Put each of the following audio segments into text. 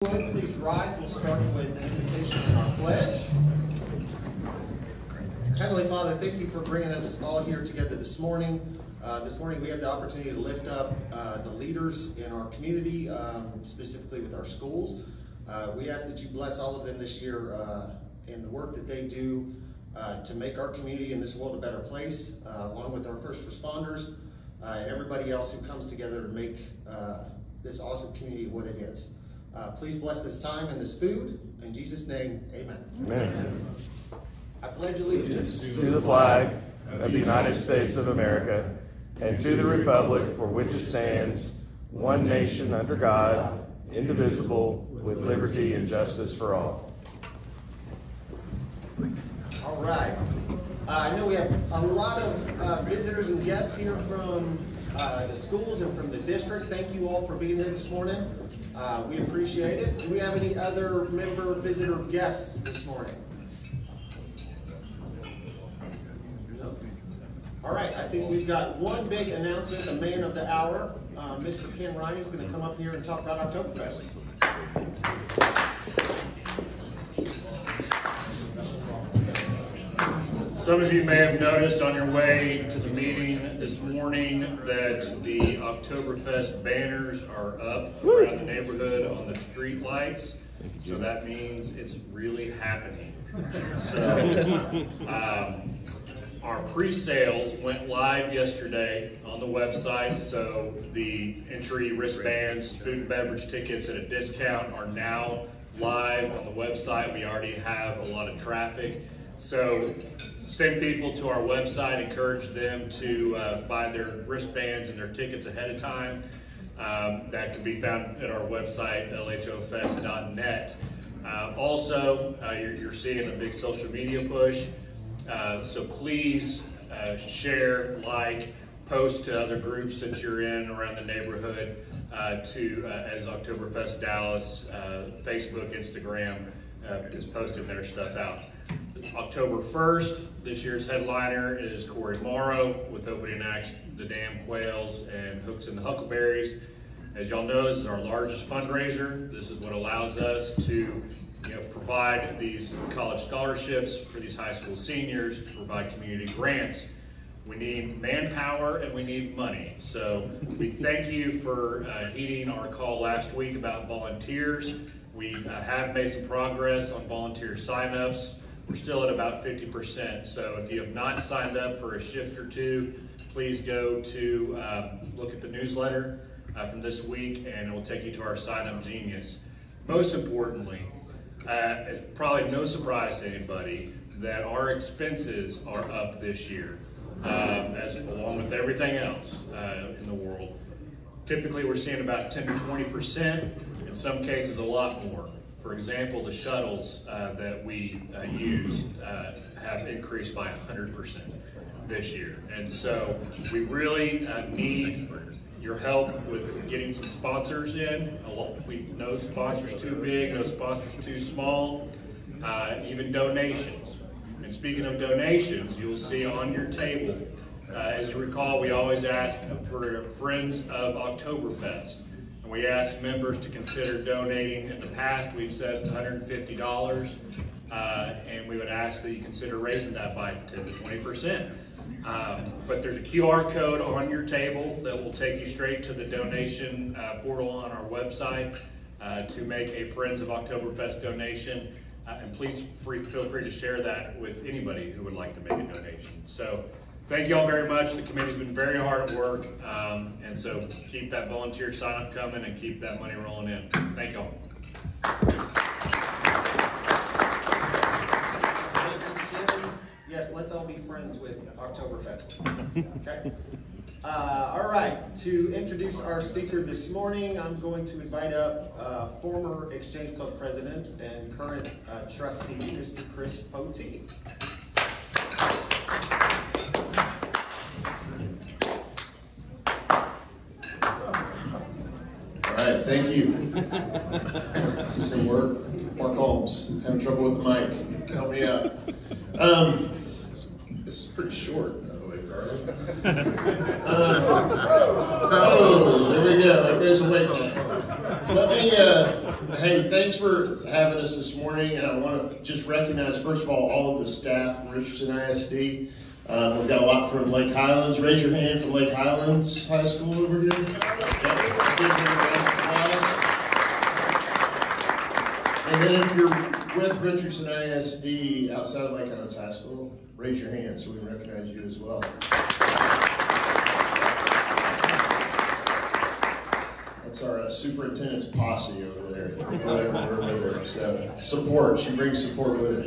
Please rise. We'll start with an invocation in our pledge. Heavenly Father, thank you for bringing us all here together this morning. This morning we have the opportunity to lift up the leaders in our community, specifically with our schools. We ask that you bless all of them this year in the work that they do to make our community and this world a better place, along with our first responders and everybody else who comes together to make this awesome community what it is. Please bless this time and this food. In Jesus' name, amen. Amen. I pledge allegiance to the flag of the United States of America and to the republic for which it stands, one nation under God, indivisible, with liberty and justice for all. All right. I know we have a lot of visitors and guests here from the schools and from the district. Thank you all for being here this morning. We appreciate it. Do we have any other member, visitor, guests this morning? No? All right, I think we've got one big announcement. The man of the hour, Mr. Ken Ryan, is going to come up here and talk about Oktoberfest. Some of you may have noticed on your way to the meeting this morning that the Oktoberfest banners are up around the neighborhood on the street lights. So that means it's really happening. So our pre-sales went live yesterday on the website. So the entry wristbands, food and beverage tickets at a discount are now live on the website. We already have a lot of traffic. So send people to our website, encourage them to buy their wristbands and their tickets ahead of time. That can be found at our website, lhofest.net. Also, you're seeing a big social media push. So please share, like, post to other groups that you're in around the neighborhood as Oktoberfest Dallas, Facebook, Instagram is posting their stuff out. October 1st, this year's headliner is Corey Morrow with opening acts The Damn Quails and Hooks and the Huckleberries. As y'all know, this is our largest fundraiser. This is what allows us to provide these college scholarships for these high school seniors, to provide community grants. We need manpower and we need money. So we thank you for heeding our call last week about volunteers. We have made some progress on volunteer signups. We're still at about 50%. So if you have not signed up for a shift or two, please go to look at the newsletter from this week and it will take you to our sign up genius. Most importantly, it's probably no surprise to anybody that our expenses are up this year, along with everything else in the world. Typically, we're seeing about 10 to 20%, in some cases a lot more. For example, the shuttles that we use have increased by 100% this year. And so we really need your help with getting some sponsors in. No sponsors too big, no sponsors too small, even donations. And speaking of donations, you'll see on your table, as you recall, we always ask for Friends of Oktoberfest. And we ask members to consider donating. In the past, we've said $150, and we would ask that you consider raising that by 10 to 20%. But there's a QR code on your table that will take you straight to the donation portal on our website to make a Friends of Oktoberfest donation. And please feel free to share that with anybody who would like to make a donation. So thank you all very much. The committee's been very hard at work. And so keep that volunteer sign up coming and keep that money rolling in. Thank you all. Yes, let's all be friends with Oktoberfest. Okay. All right. To introduce our speaker this morning, I'm going to invite up former Exchange Club president and current trustee, Mr. Chris Potee. All right, thank you. This is some work. Mark Holmes, having trouble with the mic. Help me out. This is pretty short, by the way, Carla. Oh, there we go. Everybody's awake now. Let me Hey, thanks for having us this morning, and I want to just recognize, first of all of the staff from Richardson ISD. We've got a lot from Lake Highlands. Raise your hand from Lake Highlands High School over here. And then if you're with Richardson ISD outside of Lake Highlands High School, raise your hand so we recognize you as well. That's our superintendent's posse over there. Whatever we're over there. So support. She brings support with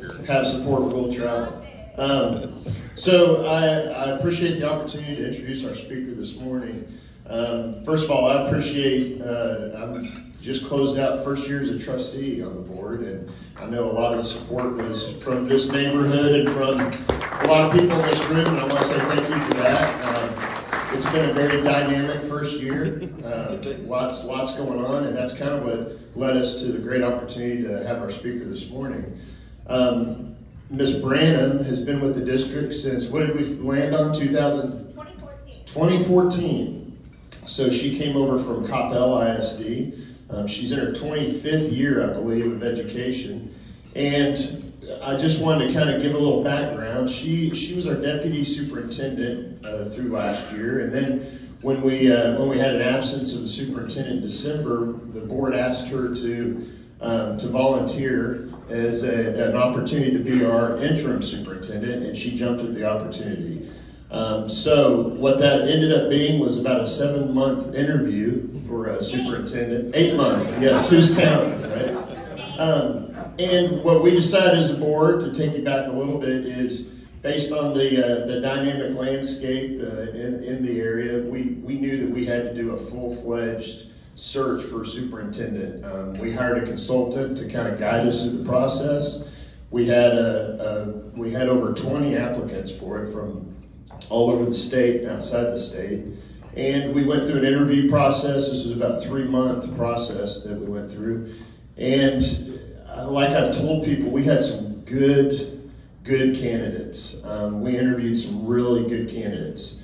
her. Have support, we'll travel. So I appreciate the opportunity to introduce our speaker this morning. First of all, I appreciate, I'm just closed out first year as a trustee on the board, and I know a lot of the support was from this neighborhood and from a lot of people in this room, and I want to say thank you for that. It's been a very dynamic first year, lots going on, and that's kind of what led us to the great opportunity to have our speaker this morning. Ms. Branum has been with the district since, what did we land on, 2014. So she came over from Coppell ISD. She's in her 25th year, I believe, of education. And I just wanted to kind of give a little background. She was our deputy superintendent through last year, and then when we had an absence of the superintendent in December, the board asked her to volunteer as an opportunity to be our interim superintendent, and she jumped at the opportunity. So what that ended up being was about a 7-month interview for a superintendent. 8 months, yes, who's counting, right? And what we decided as a board, to take you back a little bit, is based on the dynamic landscape in the area, we knew that we had to do a full-fledged search for a superintendent. We hired a consultant to kind of guide us through the process. We had over 20 applicants for it from all over the state and outside the state. And we went through an interview process. This was about a 3-month process that we went through. And like I've told people, we had some good candidates. We interviewed some really good candidates.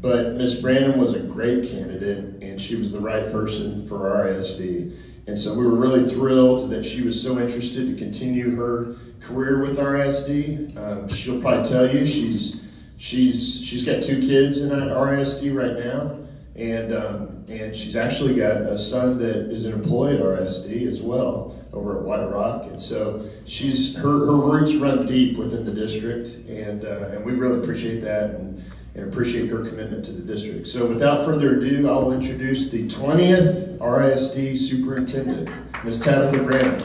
But Ms. Branum was a great candidate, and she was the right person for our ISD. And so we were really thrilled that she was so interested to continue her career with our ISD. She'll probably tell you she's got 2 kids in our ISD right now, and she's actually got a son that is an employee at our ISD as well over at White Rock. And so her roots run deep within the district, and we really appreciate that and appreciate her commitment to the district. So without further ado, I will introduce the 20th RISD Superintendent, Ms. Tabitha Branum.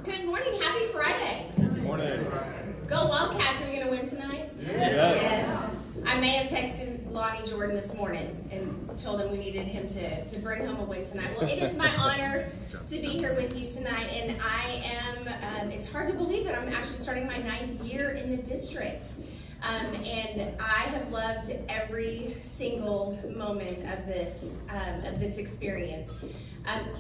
Good morning, happy Friday. Good morning. Go Wildcats, are we going to win tonight? Yes. I may have texted Lonnie Jordan this morning and told him we needed him to bring home a win tonight. Well, it is my honor to be here with you tonight, and I am, it's hard to believe that I'm actually starting my 9th year in the district. And I have loved every single moment of this experience.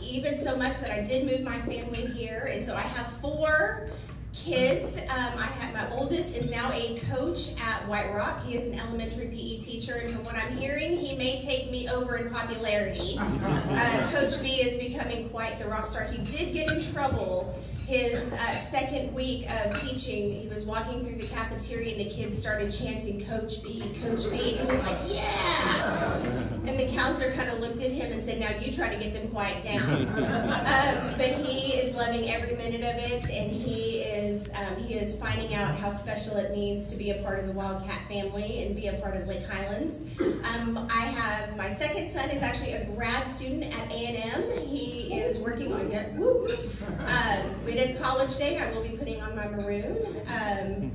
Even so much that I did move my family here, and so I have 4 kids. My oldest is now a coach at White Rock. He is an elementary PE teacher, and from what I'm hearing, he may take me over in popularity. Coach B is becoming quite the rock star. He did get in trouble his 2nd week of teaching. He was walking through the cafeteria and the kids started chanting, "Coach B, Coach B," and he was like, "Yeah!" And the counselor kind of looked at him and said, "Now you try to get them quiet down." But he is loving every minute of it, and he is finding out how special it means to be a part of the Wildcat family and be a part of Lake Highlands. I have, my 2nd son is actually a grad student at A&M. He is working on it is college day, and I will be putting on my maroon.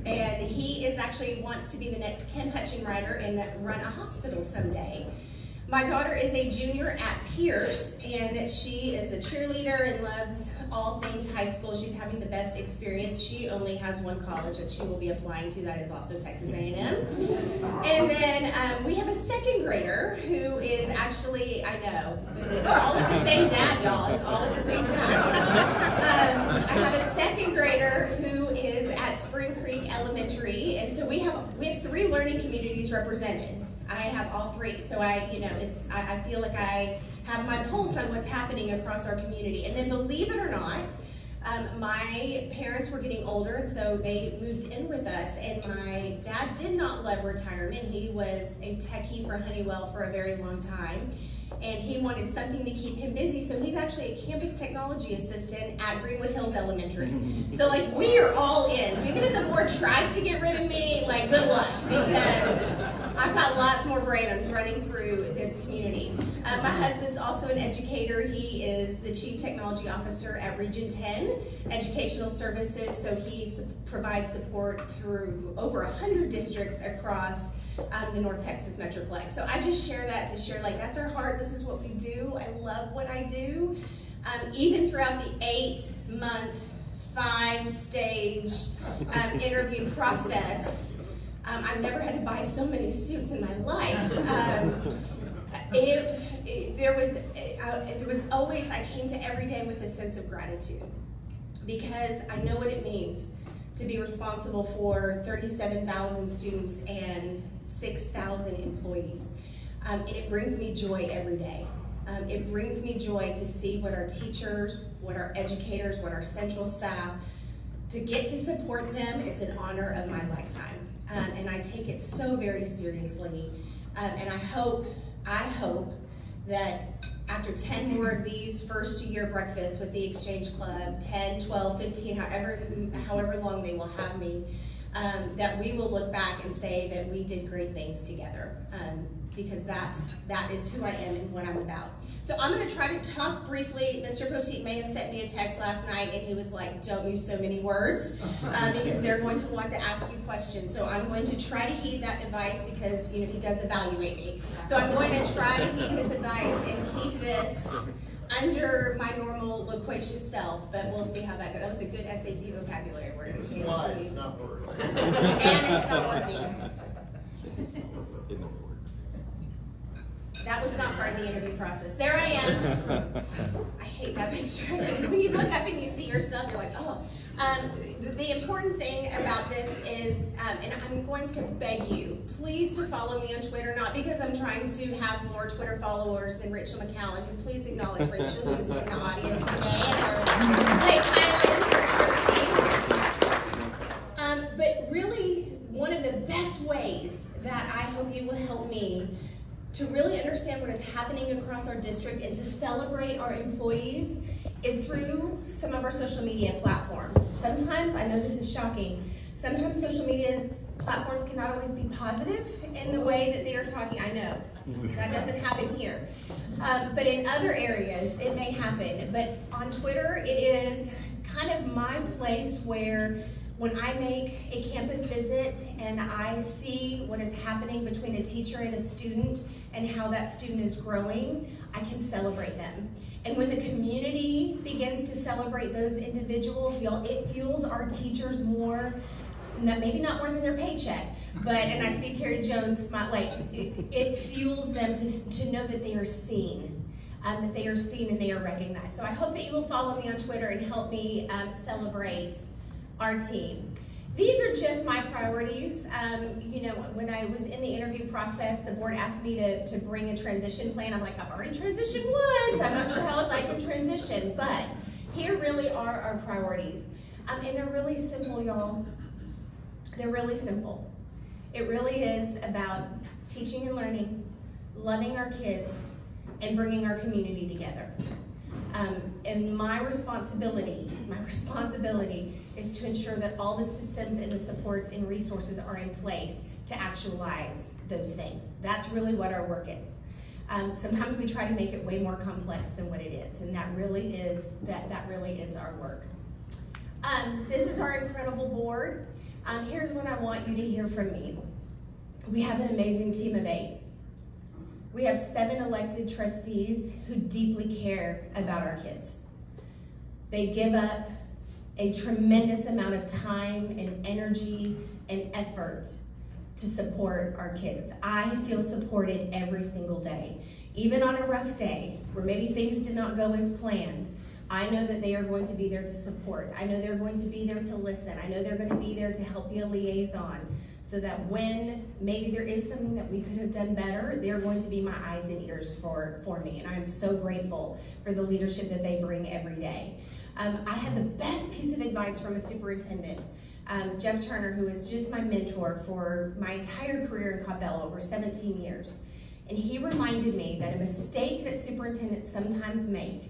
And he is actually wants to be the next Ken Hutching rider and run a hospital someday. My daughter is a junior at Pierce, and she is a cheerleader and loves all things high school. She's having the best experience. She only has one college that she will be applying to. That is also Texas A&M. And then we have a 2nd grader who is actually, I know, it's all with the same dad, y'all. It's all at the same time. I have a 2nd grader who is at Spring Creek Elementary, and so we have 3 learning communities communities represented. I have all three, so I feel like I have my pulse on what's happening across our community. And then, believe it or not, my parents were getting older, and so they moved in with us, and my dad did not love retirement. He was a techie for Honeywell for a very long time, and he wanted something to keep him busy, so he's actually a campus technology assistant at Greenwood Hills Elementary. So, like, we are all in. So even if the board tries to get rid of me, like, good luck, because I've got lots more Branums running through this community. My husband's also an educator. He is the Chief Technology Officer at Region 10 Educational Services, so he provides support through over 100 districts across the North Texas Metroplex. So I just share that to share, like, that's our heart. This is what we do. I love what I do. Even throughout the 8-month, 5-stage interview process, I've never had to buy so many suits in my life. There was always, I came to every day with a sense of gratitude, because I know what it means to be responsible for 37,000 students and 6,000 employees. And it brings me joy every day. It brings me joy to see what our teachers, what our educators, what our central staff, to get to support them. It's an honor of my lifetime. And I take it so very seriously. And I hope that after 10 more of these first year breakfasts with the Exchange Club, 10, 12, 15, however long they will have me, that we will look back and say that we did great things together, because that is who I am and what I'm about. So I'm going to try to talk briefly. Mr. Poteet may have sent me a text last night, and he was like, don't use so many words, because they're going to want to ask you questions. So I'm going to try to heed that advice, because he does evaluate me. So I'm going to try to heed his advice and keep this under my normal loquacious self, but we'll see how that goes. That was a good SAT vocabulary word. It's not working. And it's not working. That was not part of the interview process. There I am. I hate that picture. When you look up and you see yourself, you're like, oh. The important thing about this is, and I'm going to beg you, please to follow me on Twitter, not because I'm trying to have more Twitter followers than Rachel McCowan, who please acknowledge Rachel, who is in the audience today, and our Lake Highlands trustee. But really, one of the best ways that I hope you will help me to really understand what is happening across our district and to celebrate our employees is through some of our social media platforms. Sometimes, I know this is shocking, sometimes social media platforms cannot always be positive in the way that they are talking. I know, that doesn't happen here. But in other areas, it may happen. But on Twitter, it is kind of my place where when I make a campus visit and I see what is happening between a teacher and a student and how that student is growing, I can celebrate them. And when the community begins to celebrate those individuals, it fuels our teachers more, maybe not more than their paycheck, but, and I see Carrie Jones smile, like, it fuels them to know that they are seen. That they are seen and they are recognized. So I hope that you will follow me on Twitter and help me celebrate our team. These are just my priorities. When I was in the interview process, the board asked me to bring a transition plan. I'm like, I've already transitioned once. I'm not sure how I can transition, but here really are our priorities. And they're really simple, y'all. They're really simple. It really is about teaching and learning, loving our kids, and bringing our community together. And my responsibility is to ensure that all the systems and the supports and resources are in place to actualize those things. That's really what our work is. Sometimes we try to make it way more complex than what it is, and that really is our work. This is our incredible board. Here's what I want you to hear from me. We have an amazing team of 8. We have 7 elected trustees who deeply care about our kids. They give up a tremendous amount of time and energy and effort to support our kids. I feel supported every single day. Even on a rough day where maybe things did not go as planned, I know that they are going to be there to support. I know they're going to be there to listen. I know they're going to be there to help be a liaison so that when maybe there is something that we could have done better, they're going to be my eyes and ears for me. And I'm so grateful for the leadership that they bring every day. I had the best piece of advice from a superintendent, Jeff Turner, who is just my mentor for my entire career in Coppell, over 17 years. And he reminded me that a mistake that superintendents sometimes make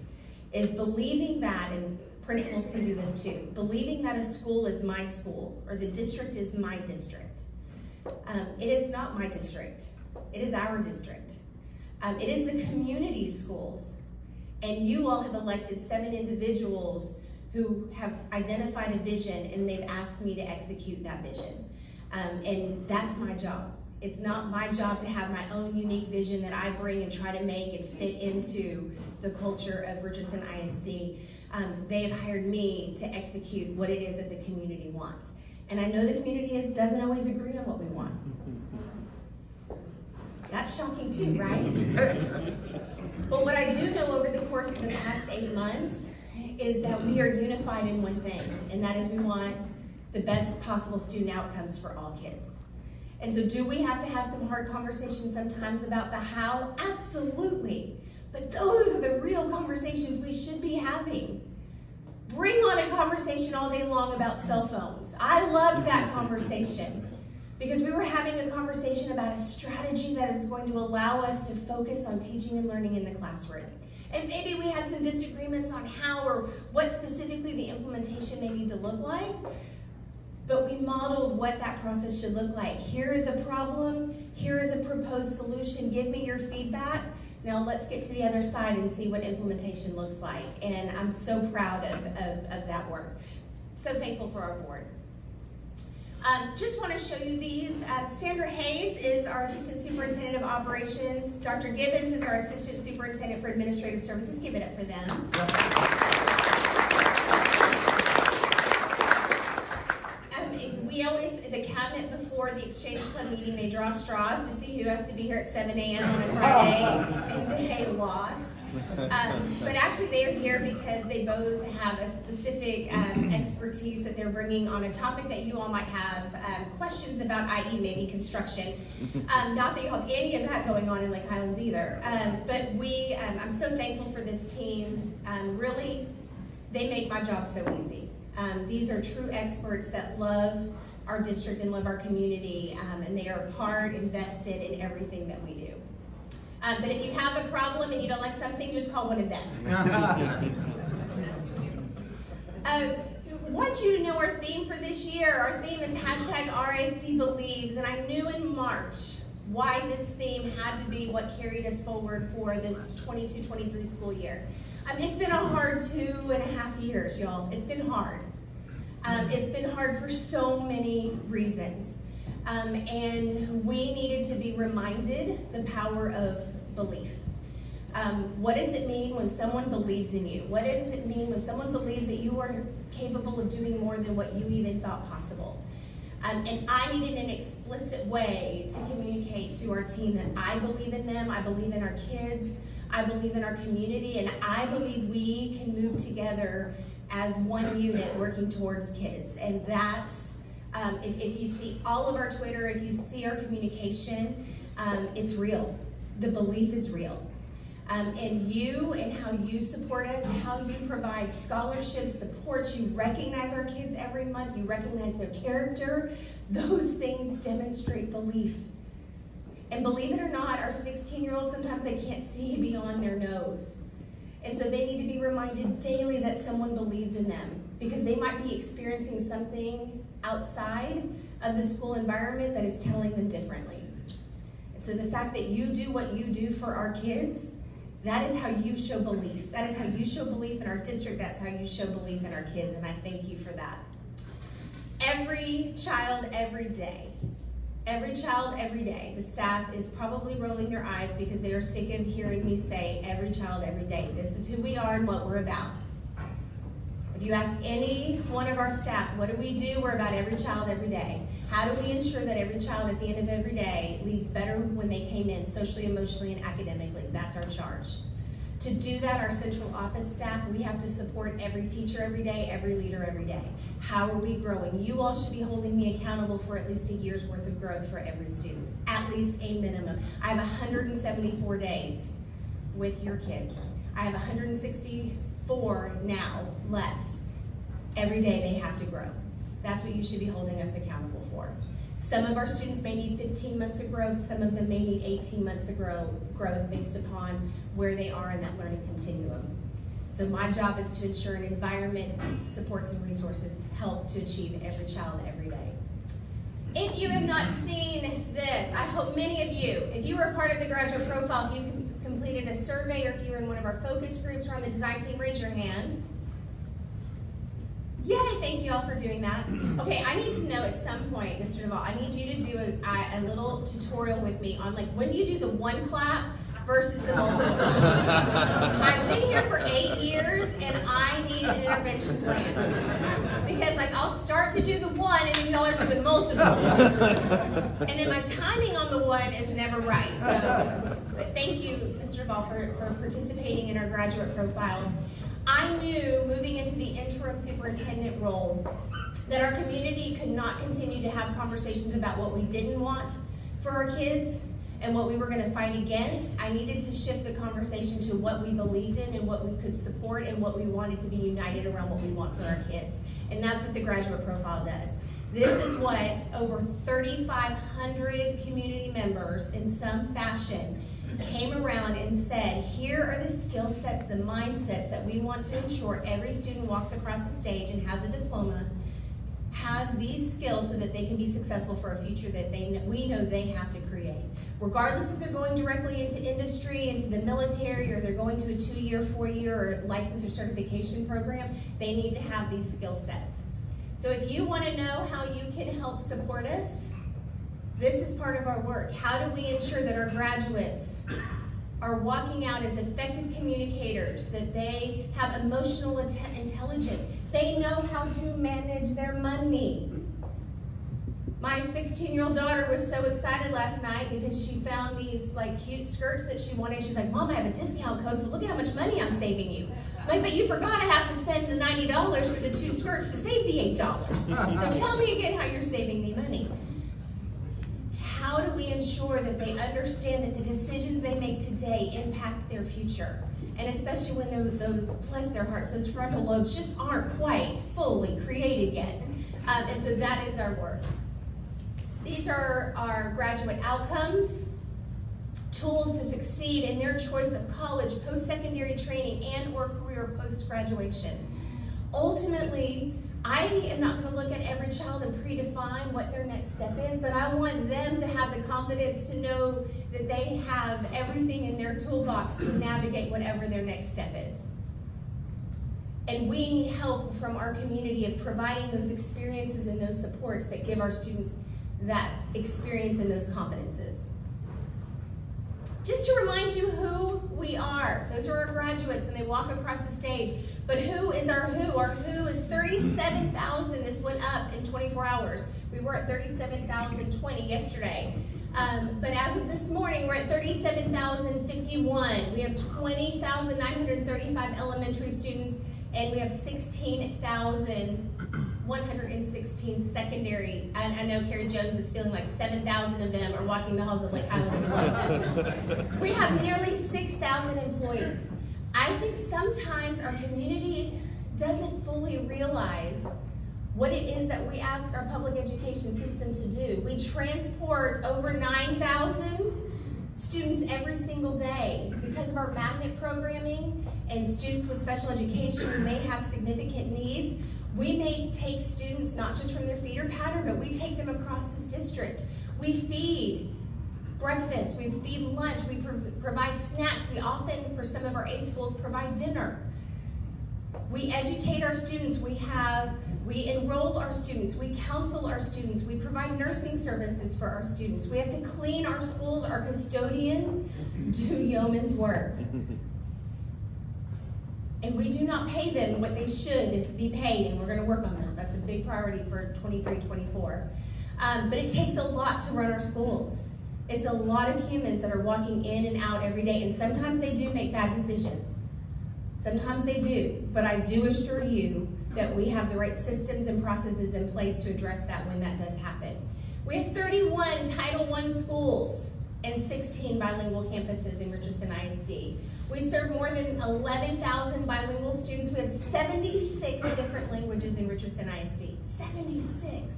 is believing that, and principals can do this too, believing that a school is my school or the district is my district. It is not my district. It is our district. It is the community schools. And you all have elected 7 individuals who have identified a vision, and they've asked me to execute that vision. And that's my job. It's not my job to have my own unique vision that I bring and try to make and fit into the culture of Richardson ISD. They've hired me to execute what it is that the community wants. And I know the community doesn't always agree on what we want. That's shocking too, right? But what I do know over the course of the past 8 months is that we are unified in one thing, and that is we want the best possible student outcomes for all kids. And so do we have to have some hard conversations sometimes about the how? Absolutely. But those are the real conversations we should be having. Bring on a conversation all day long about cell phones. I loved that conversation because we were having a conversation about a strategy that is going to allow us to focus on teaching and learning in the classroom. And maybe we had some disagreements on how or what specifically the implementation may need to look like, but we modeled what that process should look like. Here is a problem, here is a proposed solution, give me your feedback. Now let's get to the other side and see what implementation looks like. And I'm so proud of that work. So thankful for our board. Just want to show you these. Sandra Hayes is our Assistant Superintendent of Operations. Dr. Gibbons is our Assistant Superintendent for Administrative Services. Give it up for them. We always, the cabinet before the Exchange Club meeting, they draw straws to see who has to be here at 7 a.m. on a Friday, and they lost. But actually they are here because they both have a specific expertise that they're bringing on a topic that you all might have questions about, i.e. maybe construction. Not that you have any of that going on in Lake Highlands either. But I'm so thankful for this team. Really, they make my job so easy. These are true experts that love our district and love our community, and they are invested in everything that we do. But if you have a problem and you don't like something, just call one of them. I want you to know our theme for this year. Our theme is #RISDBelieves, and I knew in March why this theme had to be what carried us forward for this 22-23 school year. It's been a hard 2.5 years, y'all. It's been hard. It's been hard for so many reasons. And we needed to be reminded the power of belief. What does it mean when someone believes in you? What does it mean when someone believes that you are capable of doing more than what you even thought possible? And I needed an explicit way to communicate to our team that I believe in them, I believe in our kids, I believe in our community, and I believe we can move together as one unit working towards kids. And that's, if you see all of our Twitter, if you see our communication, it's real. The belief is real. And you and how you support us, how you provide scholarships, support, you recognize our kids every month, you recognize their character, those things demonstrate belief. And believe it or not, our 16-year-olds, sometimes they can't see beyond their nose. And so they need to be reminded daily that someone believes in them, because they might be experiencing something outside of the school environment that is telling them differently. And so the fact that you do what you do for our kids, that is how you show belief. That is how you show belief in our district. That's how you show belief in our kids, and I thank you for that. Every child, every day. Every child, every day. The staff is probably rolling their eyes because they are sick of hearing me say every child, every day. This is who we are and what we're about. If you ask any one of our staff, what do we do? We're about every child, every day. How do we ensure that every child at the end of every day leaves better when they came in, socially, emotionally, and academically? That's our charge. To do that, our central office staff, we have to support every teacher every day, every leader every day. How are we growing? You all should be holding me accountable for at least a year's worth of growth for every student, at least a minimum. I have 174 days with your kids. I have 164 now left. Every day they have to grow. That's what you should be holding us accountable for. Some of our students may need 15 months of growth, some of them may need 18 months of growth based upon where they are in that learning continuum. So my job is to ensure an environment, supports, and resources help to achieve every child every day. If you have not seen this, I hope many of you, if you were a part of the graduate profile, if you completed a survey, or if you were in one of our focus groups or on the design team, raise your hand. Yay, thank you all for doing that. Okay, I need to know at some point, Mr. Duvall, I need you to do a little tutorial with me on, like, when do you do the one clap versus the multiple claps? I've been here for 8 years and I need an intervention plan. Because, like, I'll start to do the one and then y'all are doing multiple. And then my timing on the one is never right. So, but thank you, Mr. Duvall, for participating in our graduate profile. I knew moving into the interim superintendent role that our community could not continue to have conversations about what we didn't want for our kids and what we were going to fight against. I needed to shift the conversation to what we believed in and what we could support and what we wanted to be united around what we want for our kids. And that's what the graduate profile does. This is what over 3,500 community members in some fashion came around and said, here are the skill sets, the mindsets that we want to ensure every student walks across the stage and has a diploma, has these skills so that they can be successful for a future that we know they have to create. Regardless if they're going directly into industry, into the military, or they're going to a 2-year, 4-year, or license or certification program, they need to have these skill sets. So if you want to know how you can help support us, this is part of our work. How do we ensure that our graduates are walking out as effective communicators, that they have emotional intelligence, they know how to manage their money? My 16-year-old daughter was so excited last night because she found these like cute skirts that she wanted. She's like, Mom, I have a discount code, so look at how much money I'm saving you. I'm like, but you forgot I have to spend the $90 for the 2 skirts to save the $8. So tell me again how you're saving me money. How do we ensure that they understand that the decisions they make today impact their future? And especially when those, bless their hearts, those frontal lobes just aren't quite fully created yet. And so that is our work. These are our graduate outcomes, tools to succeed in their choice of college, post-secondary training, and or career post-graduation. Ultimately, I am not going to look at every child and predefine what their next step is, but I want them to have the confidence to know that they have everything in their toolbox to navigate whatever their next step is. And we need help from our community of providing those experiences and those supports that give our students that experience and those confidences. Just to remind you who we are. Those are our graduates when they walk across the stage. But who is our who? Our who is 37,000. This went up in 24 hours. We were at 37,020 yesterday. But as of this morning, we're at 37,051. We have 20,935 elementary students, and we have 16,116 secondary. And I know Carrie Jones is feeling like 7,000 of them are walking the halls of Lake Highland. We have nearly 6,000 employees. I think sometimes our community doesn't fully realize what it is that we ask our public education system to do. We transport over 9,000 students every single day. Because of our magnet programming and students with special education who may have significant needs, we may take students not just from their feeder pattern, but we take them across this district. We feed breakfast, we feed lunch, we provide snacks. We often, for some of our A schools, provide dinner. We educate our students, we enroll our students, we counsel our students, we provide nursing services for our students. We have to clean our schools, our custodians do yeoman's work. And we do not pay them what they should be paid, and we're going to work on that. That's a big priority for 23-24. But it takes a lot to run our schools. It's a lot of humans that are walking in and out every day, and sometimes they do make bad decisions. Sometimes they do, but I do assure you that we have the right systems and processes in place to address that when that does happen. We have 31 Title I schools and 16 bilingual campuses in Richardson ISD. We serve more than 11,000 bilingual students. We have 76 different languages in Richardson ISD. 76.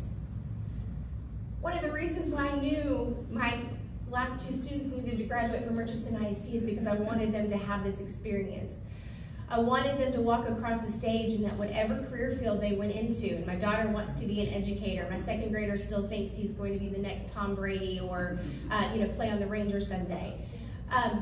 One of the reasons why I knew my last two students needed to graduate from Richardson ISD is because I wanted them to have this experience. I wanted them to walk across the stage and that whatever career field they went into, and my daughter wants to be an educator, my second grader still thinks he's going to be the next Tom Brady or play on the Rangers someday.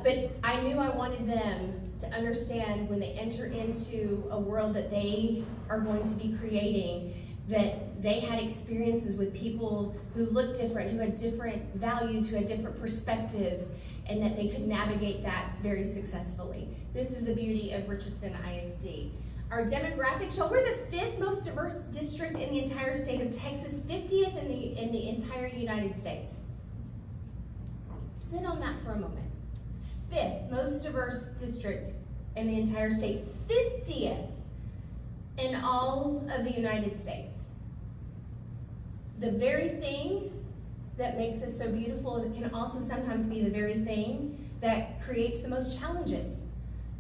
But I knew I wanted them to understand when they enter into a world that they are going to be creating, that they had experiences with people who looked different, who had different values, who had different perspectives, and that they could navigate that very successfully. This is the beauty of Richardson ISD. Our demographics show we're the 5th most diverse district in the entire state of Texas, 50th in the entire United States. Sit on that for a moment. 5th most diverse district in the entire state, 50th in all of the United States. The very thing that makes us so beautiful can also sometimes be the very thing that creates the most challenges.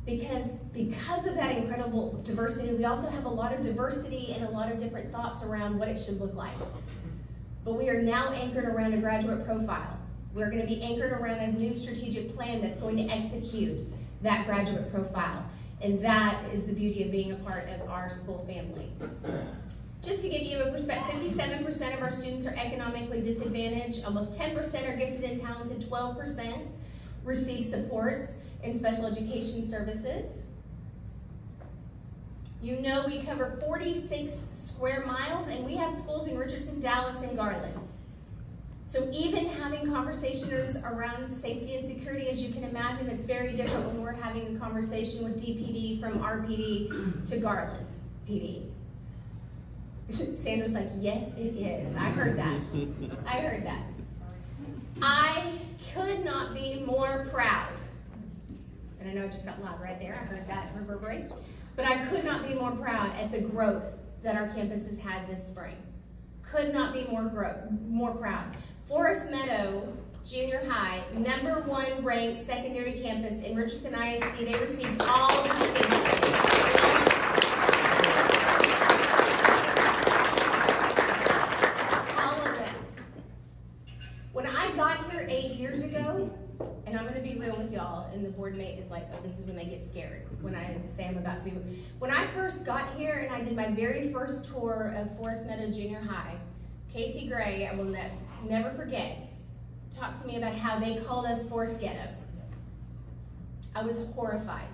Because of that incredible diversity, we also have a lot of diversity and a lot of different thoughts around what it should look like. But we are now anchored around a graduate profile. We're going to be anchored around a new strategic plan that's going to execute that graduate profile. And that is the beauty of being a part of our school family. Just to give you a perspective, 57% of our students are economically disadvantaged, almost 10% are gifted and talented, 12% receive supports in special education services. You know we cover 46 square miles, and we have schools in Richardson, Dallas, and Garland. So even having conversations around safety and security, as you can imagine, it's very different when we're having a conversation with DPD from RPD to Garland PD. Sandra's like, yes, it is. I heard that. I heard that. I could not be more proud. And I know I just got loud right there. I heard that reverberate. But I could not be more proud at the growth that our campus has had this spring. Could not be more proud. Forest Meadow Junior High, #1 ranked secondary campus in Richardson ISD. They received all the distinctions. All of them. When I got here 8 years ago, and I'm going to be real with y'all, and the board mate is like, oh, this is when they get scared, when I say I'm about to be. When I first got here and I did my very first tour of Forest Meadow Junior High, Casey Gray, I will never forget, talked to me about how they called us Forest Ghetto. I was horrified.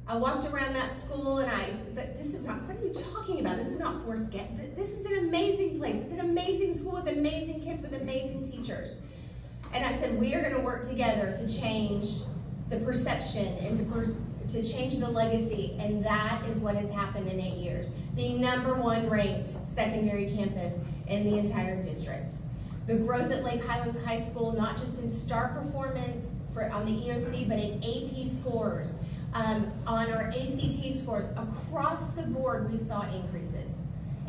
I walked around that school and this is not, what are you talking about? This is not Forest Ghetto. This is an amazing place. It's an amazing school with amazing kids, with amazing teachers. And I said, we are going to work together to change the perception and to change the legacy, and that is what has happened in 8 years. The #1 ranked secondary campus in the entire district. The growth at Lake Highlands High School, not just in star performance on the EOC, but in AP scores, on our ACT scores, across the board we saw increases.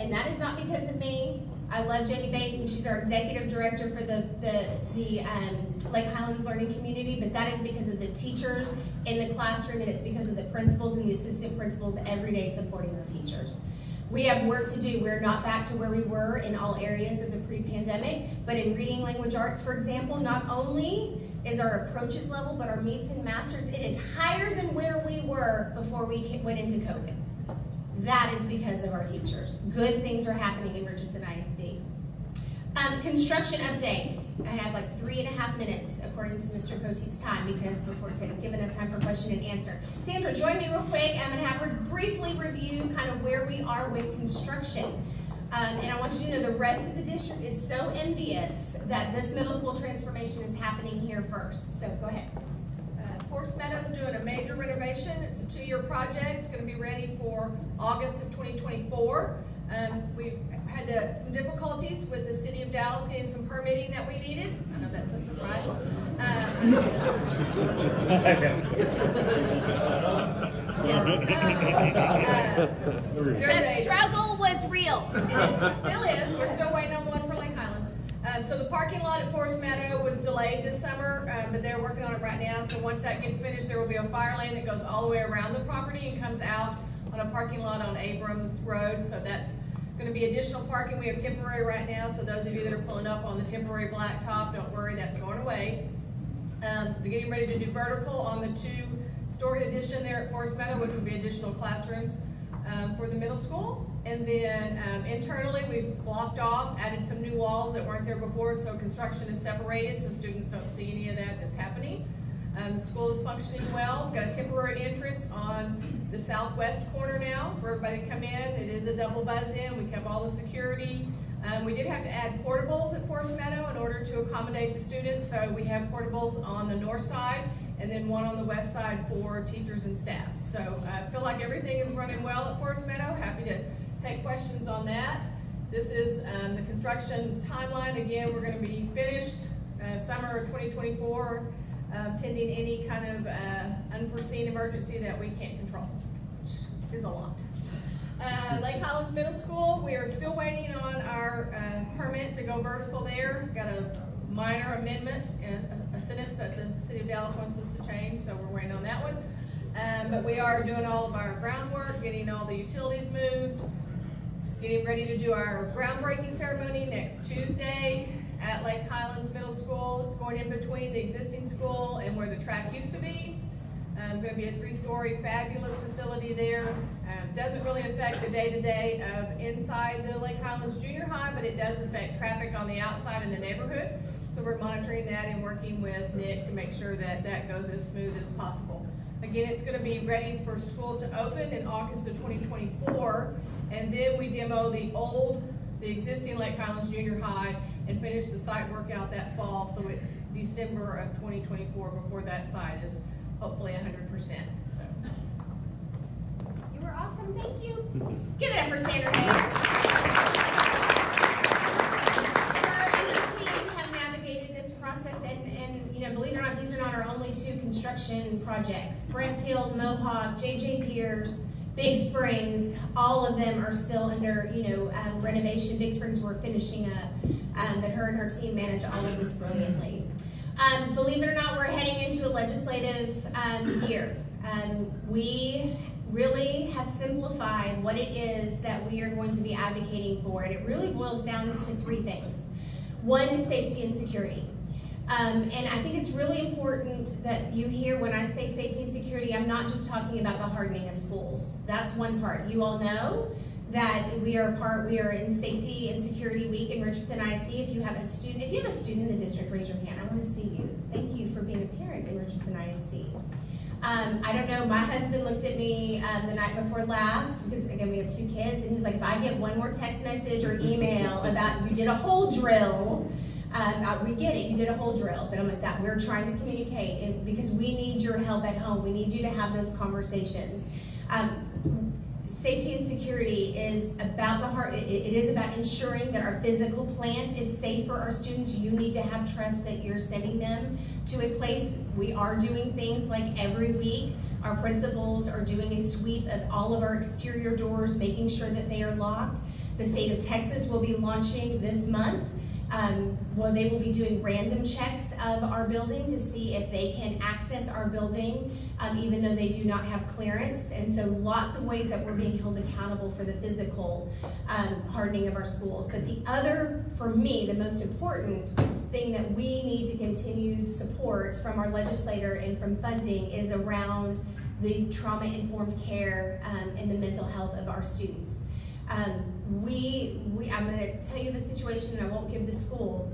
And that is not because of me. I love Jenny Bates, and she's our executive director for the Lake Highlands Learning Community, but that is because of the teachers in the classroom, and it's because of the principals and the assistant principals every day supporting our teachers. We have work to do. We're not back to where we were in all areas of the pre-pandemic, but in reading language arts, for example, not only is our approaches level, but our meets and masters, it is higher than where we were before we went into COVID. That is because of our teachers. Good things are happening in Richardson ISD. Construction update. I have like 3.5 minutes according to Mr. Poteet's time, because before giving enough time for question and answer. Sandra, join me real quick. I'm going to have her briefly review kind of where we are with construction. And I want you to know the rest of the district is so envious that this middle school transformation is happening here first. So go ahead. Forest Meadows doing a major renovation. It's a 2-year project. It's going to be ready for August of 2024. We had some difficulties with the city of Dallas getting some permitting that we needed. I know that's a surprise. The struggle was real. It still is. We're still waiting on one for Lake Highlands. So the parking lot at Forest Meadow was delayed this summer, but they're working on it right now. So once that gets finished, there will be a fire lane that goes all the way around the property and comes out on a parking lot on Abrams Road. So that's going to be additional parking. We have temporary right now. So those of you that are pulling up on the temporary blacktop, don't worry, that's going away. They're getting ready to do vertical on the 2-story addition there at Forest Meadow, which will be additional classrooms for the middle school. And then internally, we've blocked off, added some new walls that weren't there before, so construction is separated so students don't see any of that that's happening. The school is functioning well. We've got a temporary entrance on the southwest corner now for everybody to come in. It is a double buzz-in. We kept all the security. We did have to add portables at Forest Meadow in order to accommodate the students, so we have portables on the north side and then one on the west side for teachers and staff. So I feel like everything is running well at Forest Meadow. Happy to take questions on that. This is the construction timeline. Again, we're going to be finished summer of 2024, pending any kind of unforeseen emergency that we can't control, which is a lot. Lake Highlands Middle School, we are still waiting on our permit to go vertical there. Got a minor amendment, a sentence that the city of Dallas wants us to change, so we're waiting on that one. But we are doing all of our groundwork, getting all the utilities moved, getting ready to do our groundbreaking ceremony next Tuesday at Lake Highlands Middle School. It's going in between the existing school and where the track used to be. Going to be a 3-story fabulous facility there. Doesn't really affect the day-to-day of inside the Lake Highlands Junior High, but it does affect traffic on the outside in the neighborhood. So we're monitoring that and working with Nick to make sure that that goes as smooth as possible. Again, it's going to be ready for school to open in August of 2024, and then we demo the existing Lake Highlands Junior High and finish the site work out that fall. So it's December of 2024 before that site is hopefully 100%. So. You were awesome, thank you. Give it up for Sandra Hayes. Her and her team have navigated this process, and you know, believe it or not, these are not our only 2 construction projects. Brentfield, Mohawk, JJ Pierce, Big Springs, all of them are still under, renovation. Big Springs we're finishing up, but her and her team manage all of this brilliantly. Believe it or not, we're heading into a legislative year. We really have simplified what it is that we are going to be advocating for, and it really boils down to 3 things. One is safety and security. And I think it's really important that you hear when I say safety and security, I'm not just talking about the hardening of schools. That's one part. You all know that we are in Safety and Security Week in Richardson ISD. If you have a student in the district, raise your hand. I want to see you. Thank you for being a parent in Richardson ISD. I don't know, my husband looked at me the night before last, because again, we have 2 kids, and he's like, if I get one more text message or email about you did a whole drill, we get it, you did a whole drill, but I'm like, that we're trying to communicate, and because we need your help at home. We need you to have those conversations. Safety and security is about it is about ensuring that our physical plant is safe for our students. You need to have trust that you're sending them to a place. We are doing things like every week. Our principals are doing a sweep of all of our exterior doors, making sure that they are locked. The state of Texas will be launching this month. They will be doing random checks of our building to see if they can access our building, even though they do not have clearance. And so lots of ways that we're being held accountable for the physical hardening of our schools. But the other, for me, the most important thing that we need to continue support from our legislator and from funding is around the trauma-informed care and the mental health of our students. I'm going to tell you the situation, and I won't give the school,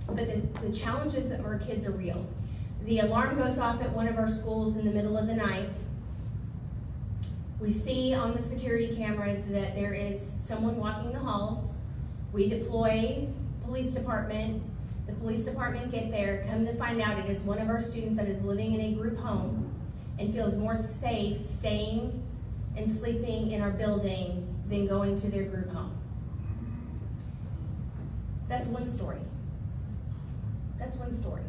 but the challenges of our kids are real. The alarm goes off at one of our schools in the middle of the night. We see on the security cameras that there is someone walking the halls. We deploy police department. The police department get there, come to find out it is one of our students that is living in a group home and feels more safe staying and sleeping in our building than going to their group home. That's one story. That's one story.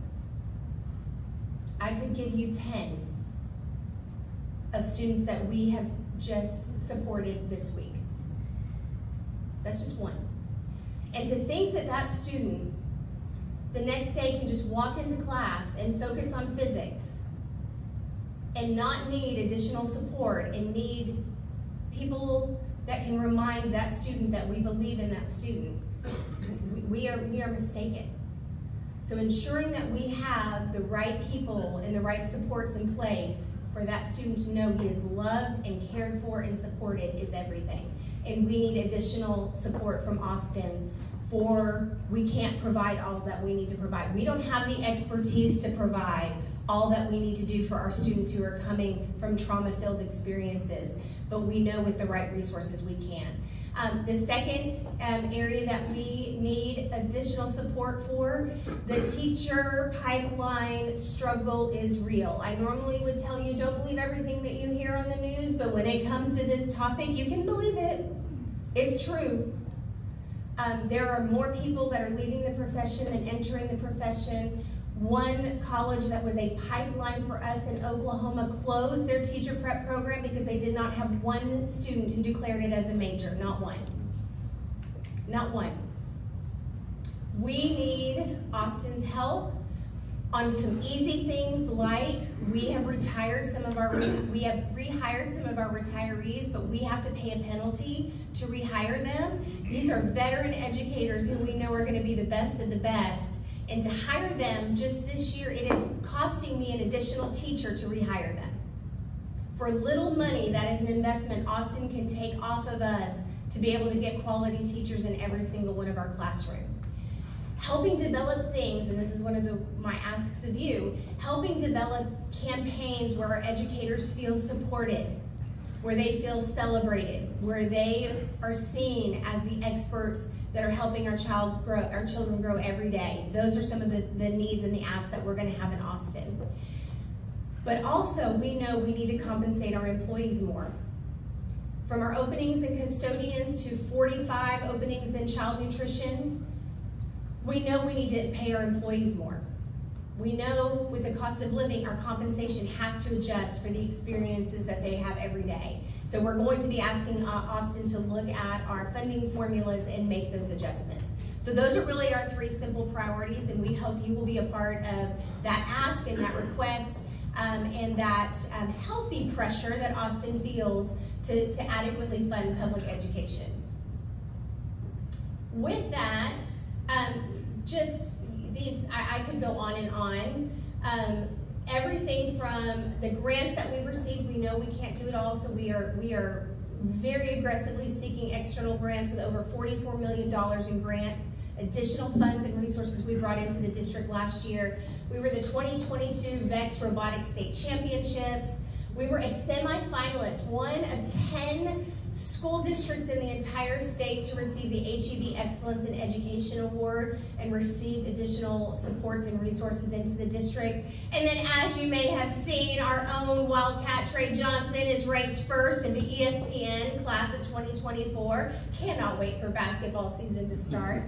I could give you 10 of students that we have just supported this week. That's just one. And to think that that student the next day can just walk into class and focus on physics and not need additional support and need people that can remind that student that we believe in that student, we are mistaken. So ensuring that we have the right people and the right supports in place for that student to know he is loved and cared for and supported is everything. And we need additional support from Austin we can't provide all that we need to provide. We don't have the expertise to provide all that we need to do for our students who are coming from trauma-filled experiences, but we know with the right resources we can. The second area that we need additional support for, the teacher pipeline struggle is real. I normally would tell you don't believe everything that you hear on the news, but when it comes to this topic, you can believe it. It's true. There are more people that are leaving the profession than entering the profession. One college that was a pipeline for us in Oklahoma closed their teacher prep program because they did not have one student who declared it as a major, not one. Not one. We need Austin's help on some easy things like we have rehired some of our retirees, but we have to pay a penalty to rehire them. These are veteran educators who we know are going to be the best of the best. And to hire them just this year, it is costing me an additional teacher to rehire them. For little money, that is an investment Austin can take off of us to be able to get quality teachers in every single one of our classrooms. Helping develop things, and this is one of my asks of you, helping develop campaigns where our educators feel supported, where they feel celebrated, where they are seen as the experts that are helping our children grow every day. Those are some of the needs and the asks that we're going to have in Austin. But also, we know we need to compensate our employees more. From our openings in custodians to 45 openings in child nutrition, we know we need to pay our employees more. We know with the cost of living, our compensation has to adjust for the experiences that they have every day. So we're going to be asking Austin to look at our funding formulas and make those adjustments. So those are really our 3 simple priorities, and we hope you will be a part of that ask and that request and that healthy pressure that Austin feels to adequately fund public education. With that, just these, I could go on and on. Everything from the grants that we received, we know we can't do it all, so we are very aggressively seeking external grants with over $44 million in grants, additional funds and resources we brought into the district last year. We were the 2022 VEX Robotics State Championships. We were a semi-finalist, one of 10 school districts in the entire state to receive the HEB Excellence in Education Award and received additional supports and resources into the district. And then as you may have seen, our own Wildcat Trey Johnson is ranked first in the ESPN class of 2024. Cannot wait for basketball season to start.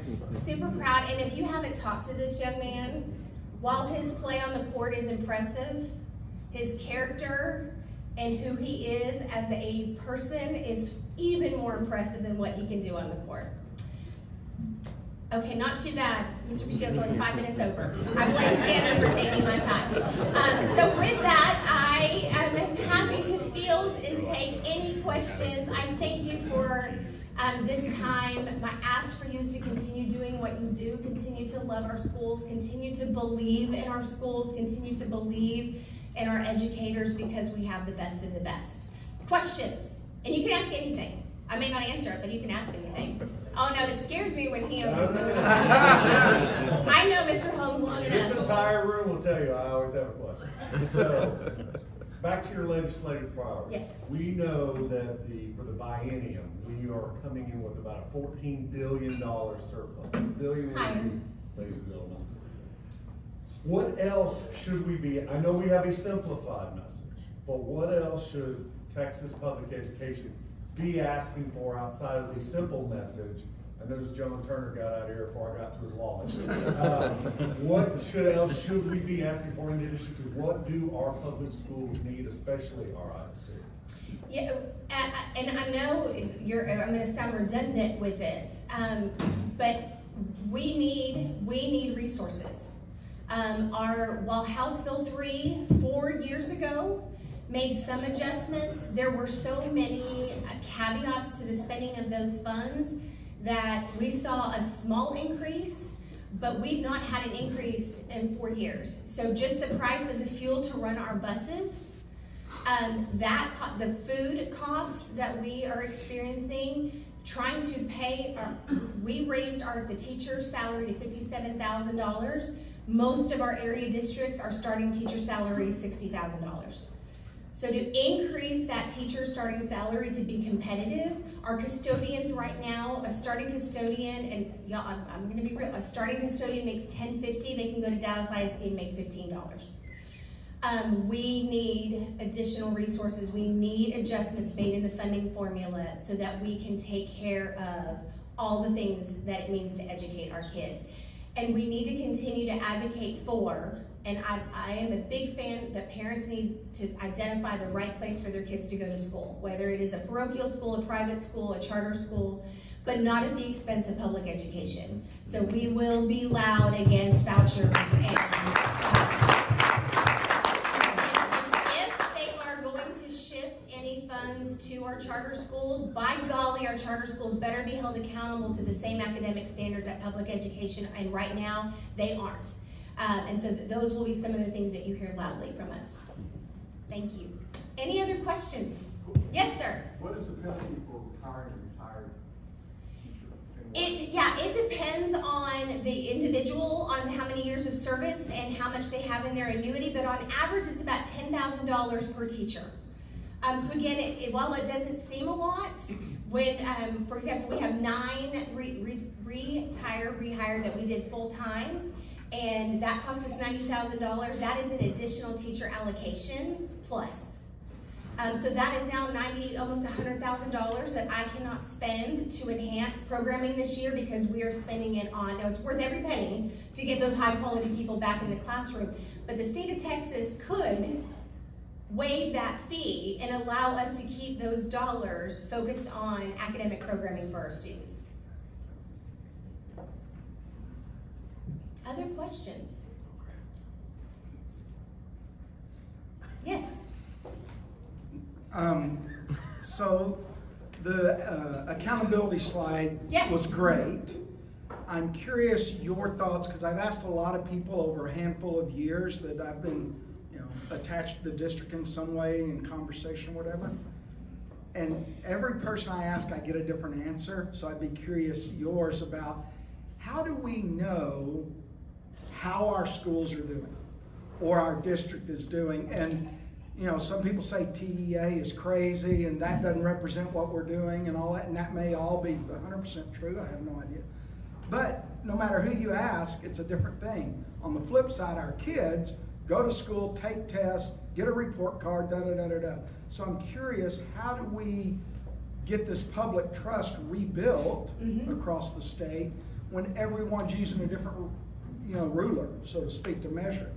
Super proud, and if you haven't talked to this young man, while his play on the court is impressive, his character and who he is as a person is even more impressive than what he can do on the court. Okay, not too bad. Mr. Picciotto's only 5 minutes over. I blame Sandra for taking my time. So with that, I am happy to field and take any questions. I thank you for this time. My ask for you is to continue doing what you do, continue to love our schools, continue to believe in our schools, continue to believe in our educators, because we have the best of the best. Questions? And you can ask anything. I may not answer it, but you can ask anything. Oh no, it scares me when he I know Mr. Holmes long enough. This entire room will tell you I always have a question. So, back to your legislative priorities. Yes. We know that for the biennium, we are coming in with about a $14 billion surplus. $1 billion, ladies and gentlemen. What else should we be, I know we have a simplified message, but what else should Texas public education be asking for outside of the simple message? I noticed John Turner got out of here before I got to his lawn. What else should we be asking for in addition to what do our public schools need, especially our ISD? Yeah, and I know I'm going to sound redundant with this, but we need resources. While House Bill 3 4 years ago made some adjustments, there were so many caveats to the spending of those funds that we saw a small increase, but we've not had an increase in 4 years. So just the price of the fuel to run our buses, the food costs that we are experiencing, trying to pay, we raised the teacher's salary to $57,000. Most of our area districts are starting teacher salary $60,000. So to increase that teacher starting salary to be competitive, our custodians right now, a starting custodian, and y'all, I'm gonna be real, a starting custodian makes $10.50, they can go to Dallas ISD and make $15. We need additional resources. We need adjustments made in the funding formula so that we can take care of all the things that it means to educate our kids. And we need to continue to advocate for, and I am a big fan that parents need to identify the right place for their kids to go to school, whether it is a parochial school, a private school, a charter school, but not at the expense of public education. So we will be loud against vouchers and to our charter schools, by golly, our charter schools better be held accountable to the same academic standards at public education, and right now, they aren't. And so those will be some of the things that you hear loudly from us. Thank you. Any other questions? Yes, sir. What is the penalty for retiring a retired teacher? It depends on the individual, on how many years of service and how much they have in their annuity, but on average, it's about $10,000 per teacher. So again, while it doesn't seem a lot, when, for example, we have 9 rehired that we did full time, and that cost us $90,000. That is an additional teacher allocation plus. So that is now almost $100,000 that I cannot spend to enhance programming this year because we are spending it on, now it's worth every penny to get those high quality people back in the classroom, but the state of Texas could waive that fee and allow us to keep those dollars focused on academic programming for our students. Other questions? Yes. So the accountability slide was great. I'm curious your thoughts, because I've asked a lot of people over a handful of years that I've been attached to the district in some way, in conversation, whatever. And every person I ask, I get a different answer. So I'd be curious yours about how do we know how our schools are doing or our district is doing? And some people say TEA is crazy and that doesn't represent what we're doing and all that, and that may all be 100% true. I have no idea. But no matter who you ask, it's a different thing. On the flip side, our kids go to school, take tests, get a report card, da-da-da-da-da. So I'm curious, how do we get this public trust rebuilt across the state when everyone's using a different, ruler, so to speak, to measure?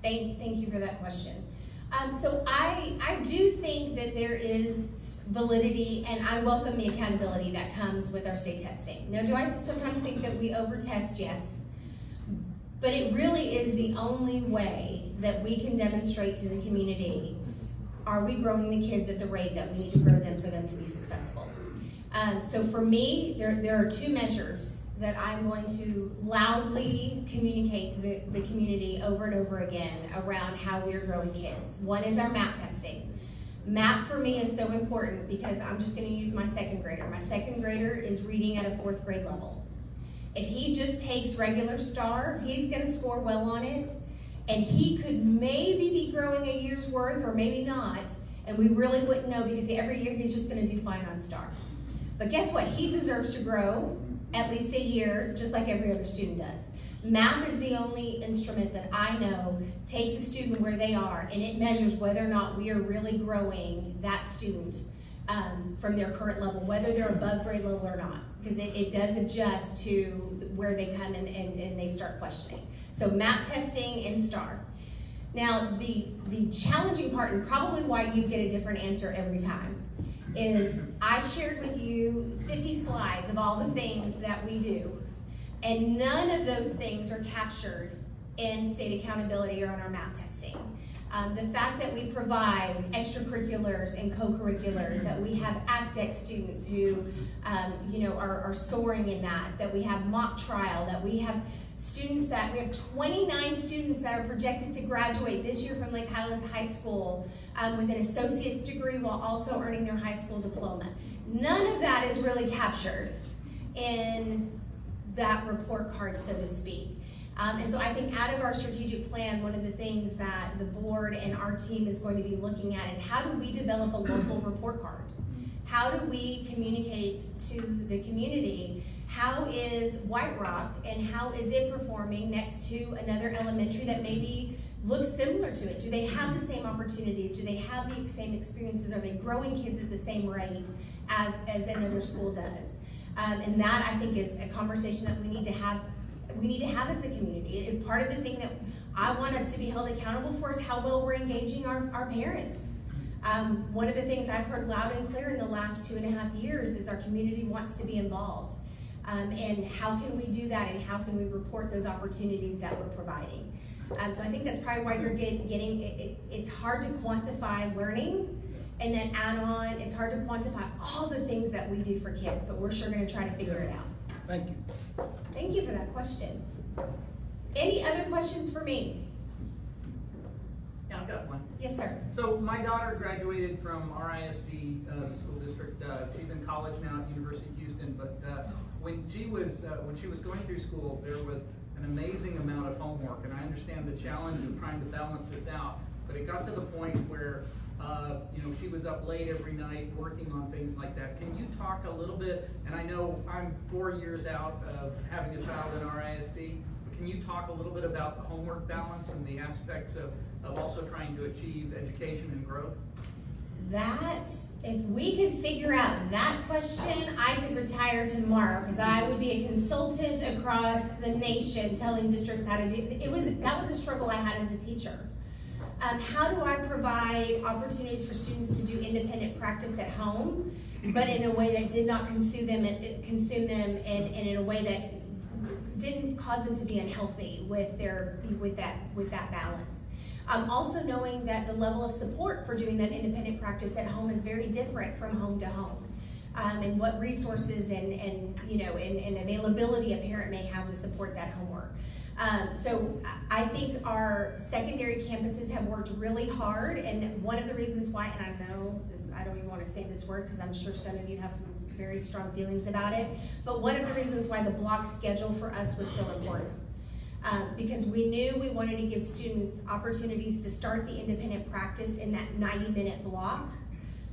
Thank you for that question. So I do think that there is validity, and I welcome the accountability that comes with our state testing. Now, do I sometimes think that we over-test? Yes. But it really is the only way that we can demonstrate to the community, are we growing the kids at the rate that we need to grow them for them to be successful? So for me, there are 2 measures that I'm going to loudly communicate to the community over and over again around how we're growing kids. One is our MAP testing. MAP for me is so important because I'm just going to use my 2nd grader. My 2nd grader is reading at a 4th grade level. If he just takes regular STAR, he's going to score well on it, and he could maybe be growing a year's worth or maybe not, and we really wouldn't know because every year he's just going to do fine on STAR. But guess what? He deserves to grow at least a year, just like every other student does. MAP is the only instrument that I know takes a student where they are, and it measures whether or not we are really growing that student from their current level, whether they're above grade level or not, because it does adjust to where they come in and they start questioning. So MAP testing and STAR. Now, the challenging part, and probably why you get a different answer every time, is I shared with you 50 slides of all the things that we do, and none of those things are captured in state accountability or in our MAP testing. The fact that we provide extracurriculars and co-curriculars, that we have ACTEC students who are soaring in that we have mock trial, that we have students we have 29 students that are projected to graduate this year from Lake Highlands High School with an associate's degree while also earning their high school diploma. None of that is really captured in that report card, so to speak. And so I think out of our strategic plan, one of the things that the board and our team is going to be looking at is how do we develop a local report card? How do we communicate to the community? How is White Rock and how is it performing next to another elementary that maybe looks similar to it? Do they have the same opportunities? Do they have the same experiences? Are they growing kids at the same rate as another school does? And that, I think, is a conversation that we need to have as a community. Part of the thing that I want us to be held accountable for is how well we're engaging our parents. One of the things I've heard loud and clear in the last 2.5 years is our community wants to be involved. And how can we do that, and how can we report those opportunities that we're providing? So I think that's probably why you're getting, it's hard to quantify learning, and then add on, it's hard to quantify all the things that we do for kids, but we're sure gonna try to figure it out. Thank you. Thank you for that question. Any other questions for me? Yeah, I've got one. Yes, sir. So my daughter graduated from RISD, the school district. She's in college now at University of Houston, but when she was going through school, there was an amazing amount of homework, and I understand the challenge of trying to balance this out, but it got to the point where she was up late every night working on things like that. Can you talk a little bit, and I know I'm 4 years out of having a child in RISD, but can you talk a little bit about the homework balance and the aspects of also trying to achieve education and growth? That, if we could figure out that question, I could retire tomorrow, because I would be a consultant across the nation telling districts how to do it. That was a struggle I had as a teacher. How do I provide opportunities for students to do independent practice at home, but in a way that did not consume them and in a way that didn't cause them to be unhealthy with that balance. Also knowing that the level of support for doing that independent practice at home is very different from home to home. And what resources and availability a parent may have to support that homework. So I think our secondary campuses have worked really hard, and one of the reasons why, and I know this, I don't even want to say this word because I'm sure some of you have very strong feelings about it, but one of the reasons why the block schedule for us was so important. Because we knew we wanted to give students opportunities to start the independent practice in that 90-minute block,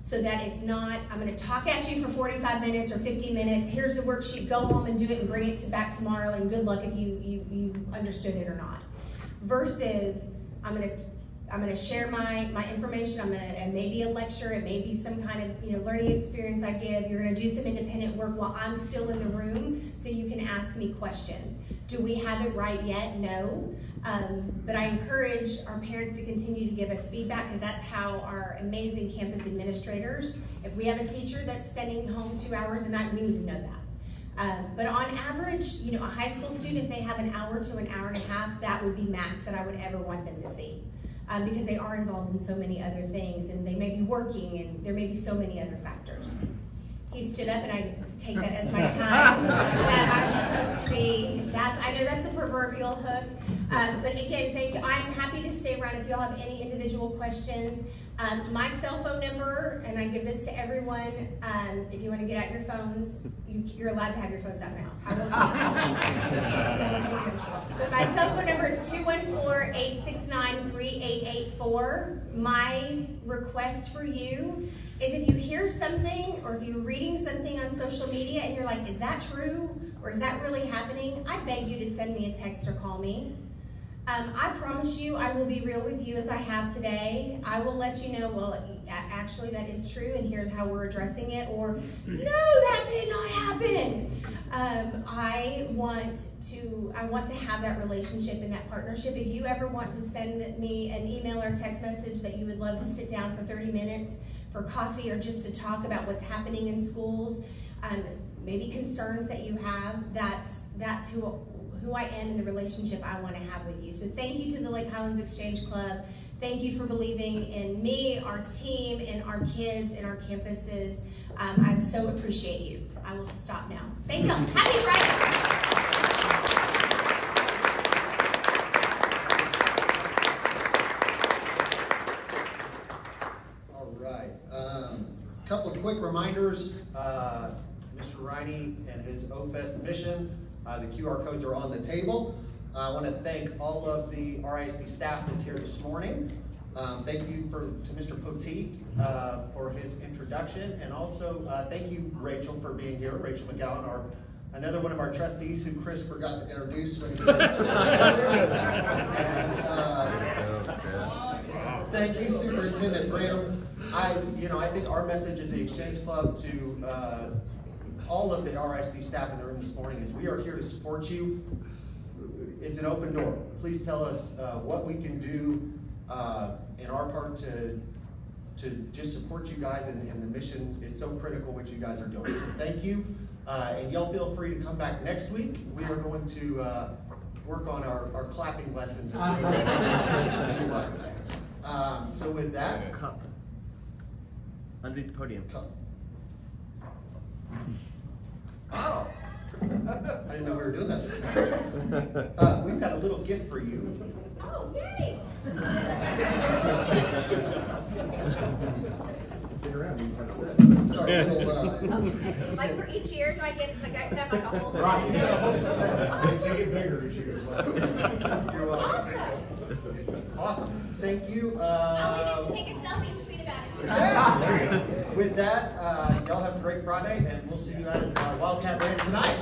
so that it's not, I'm going to talk at you for 45 minutes or 50 minutes, here's the worksheet, go home and do it and bring it back tomorrow, and good luck if you understood it or not. Versus, I'm going to share my information, it may be a lecture, it may be some kind of learning experience I give, you're going to do some independent work while I'm still in the room so you can ask me questions. Do we have it right yet? No. But I encourage our parents to continue to give us feedback, because that's how our amazing campus administrators, if we have a teacher that's sending home 2 hours a night, we need to know that. But on average, a high school student, if they have an hour to an hour and a half, that would be max that I would ever want them to see. Because they are involved in so many other things, and they may be working, and there may be so many other factors. He stood up, and I take that as my time that I'm supposed to be. I know that's the proverbial hook. But again, thank you. I'm happy to stay around if y'all have any individual questions. My cell phone number, and I give this to everyone, if you want to get out your phones, you're allowed to have your phones out now. I won't take them. But my cell phone number is 214-869-3884. My request for you is, if you hear something or if you're reading something on social media and you're like, is that true? Or is that really happening? I beg you to send me a text or call me. I promise you, I will be real with you as I have today. I will let you know, well, actually that is true, and here's how we're addressing it, or no, that did not happen. I want to have that relationship and that partnership. If you ever want to send me an email or a text message that you would love to sit down for 30 minutes for coffee or just to talk about what's happening in schools, maybe concerns that you have, that's who I am and the relationship I want to have with you. So thank you to the Lake Highlands Exchange Club. Thank you for believing in me, our team, and our kids, and our campuses. I so appreciate you. I will stop now. Thank you. Happy Friday. All right. Couple of quick reminders. Mr. Riney and his OFEST mission. The QR codes are on the table. I want to thank all of the RISD staff that's here this morning. Thank you to Mr. Poteet for his introduction, and also thank you, Rachel, for being here. Rachel McGowan, another one of our trustees who Chris forgot to introduce when he was and thank you, Superintendent Branum. I think our message as the Exchange Club to all of the RISD staff in the room this morning is we are here to support you. It's an open door. Please tell us what we can do in our part to just support you guys in the mission. It's so critical what you guys are doing. So thank you. And y'all feel free to come back next week. We are going to work on our clapping lessons. So with that. Cup. Underneath the podium. Cup. Oh, I didn't know we were doing that. We've got a little gift for you. Oh, yay! Sit around, you can have a sit. Sorry, Okay. Like for each year, do I get, like I can have like a whole set? Right. Make it bigger each year. You're welcome. Awesome. Thank you. I'll take a selfie and tweet about it. Yeah. With that, y'all have a great Friday, and we'll see you at Wildcat Ranch tonight.